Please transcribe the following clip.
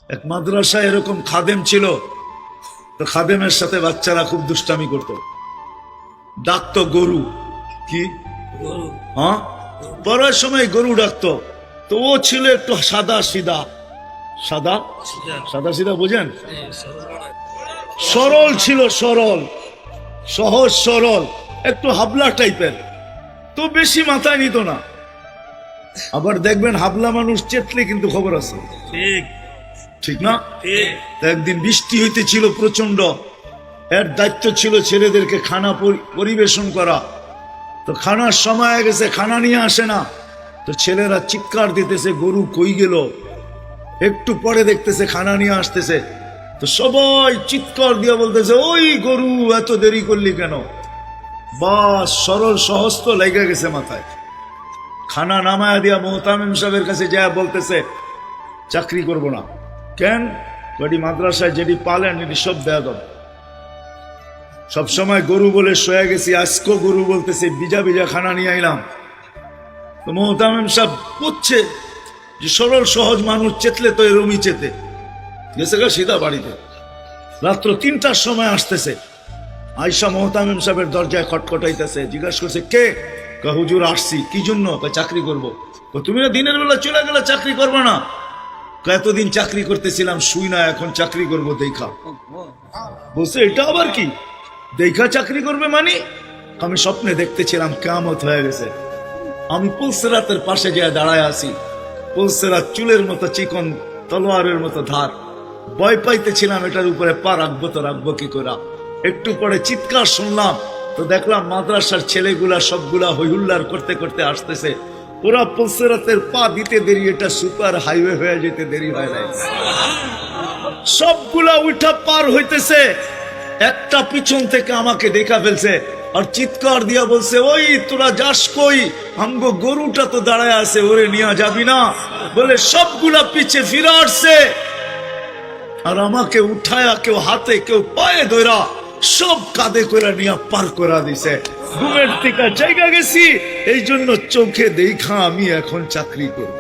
এক মাদ্রাসায় এরকম খাদেম ছিল, তো খাদেমের সাথে বাচ্চারা খুব দুষ্টামি করত, ডাকতো গরু। কি হ্যাঁ, পড়ার সময় গরু ডাকতো। তো ও ছিল একটু সাদা সিধা, সাদা সাদা সিধা বুঝেন, সরল ছিল, সরল সহজ সরল, একটু হাবলা টাইপের, তো বেশি মাথায় নিত না। আবার দেখবেন হাবলা মানুষ চেতলে কিন্তু খবর আছে, ঠিক ঠিক না? একদিন বৃষ্টি হইতেছিল প্রচন্ড, এর দায়িত্ব ছিল ছেলেদেরকে খানা পরিবেশন করা। তো খানার সময় গেছে, খানা নিয়ে আসে না, তো ছেলেরা চিৎকার দিতেছে গরু কই গেল। একটু পরে দেখতেছে খানা নিয়ে আসতেছে, তো সবাই চিৎকার দিয়ে বলতেছে ওই গরু এত দেরি করলি কেন? বাস সরল সহজ তো লেগে গেছে মাথায়। খানা নামায়া দিয়া মোহতামিম সাহেবের কাছে যা বলতেছে চাকরি করব না। কেন? কটি মাদ্রাসায় যেটি পালেন এটি সব দেয়া দাও। সবসময় গরু বলে শোয়া গেছি, আজকেও গরু বলতেছে বিজা বিজা খানা নিয়ে আইলাম। তো মোহতামিম সাহেব বুঝছে যে সরল সহজ মানুষ চেতলে তো এরমই চেতে গেছে গা সিধা বাড়িতে। রাত্র 3টার সময় আসতেছে, আয়সা মোহতামিম সাহেবের দরজায় খটখটাইতেছে, জিজ্ঞাসা করছে কে? হুজুর আসছি। কি জন্য? চাকরি করবো। তুমি না দিনের বেলা চলে গেলে চাকরি করবো না? এতদিন চাকরি করতেছিলাম শুই না, এখন চাকরি করবো দেখা। বলছে এটা আবার কি দেখা চাকরি করবে মানে? আমি স্বপ্নে দেখতেছিলাম কিয়ামত হয়ে গেছে, আমি পুলসেরাতের পাশে গিয়ে দাঁড়ায় আছি, পুলসেরাত চুলের মতো চিকন, তলোয়ারের মতো ধার। ভয় পাইতেছিলাম এটার উপরে পা রাখবো তো রাখবো কি করে। একটু পরে চিৎকার শুনলাম, তো দেখলাম মাদ্রাসার ছেলেগুলা সবগুলা হইহুল্লার করতে করতে আসতেছে। ওরা পুলসেরাতের পা দিতে দেরি, এটা সুপার হাইওয়ে হয়ে যেতে দেরি হয় নাই। সবগুলা উঠা পার হইতেছে, একটা পিছন থেকে আমাকে দেখা ফেলছে আর চিৎকার দিয়া বলছে ওই তোরা যাস কই? আমগো গরুটা তো দাঁড়ায় আছে, ওরে নিয়ে যাবি না? বলে সবগুলা পিছে ফিরে আসছে আর আমাকে উঠায়া কেউ হাতে কেউ পায়ে ধরা সব কাঁধে করে নিয়ে পার করা দিছে। ঘুমের থেকে জায়গা গেছি, এই জন্য চোখে দেখা আমি এখন চাকরি করব।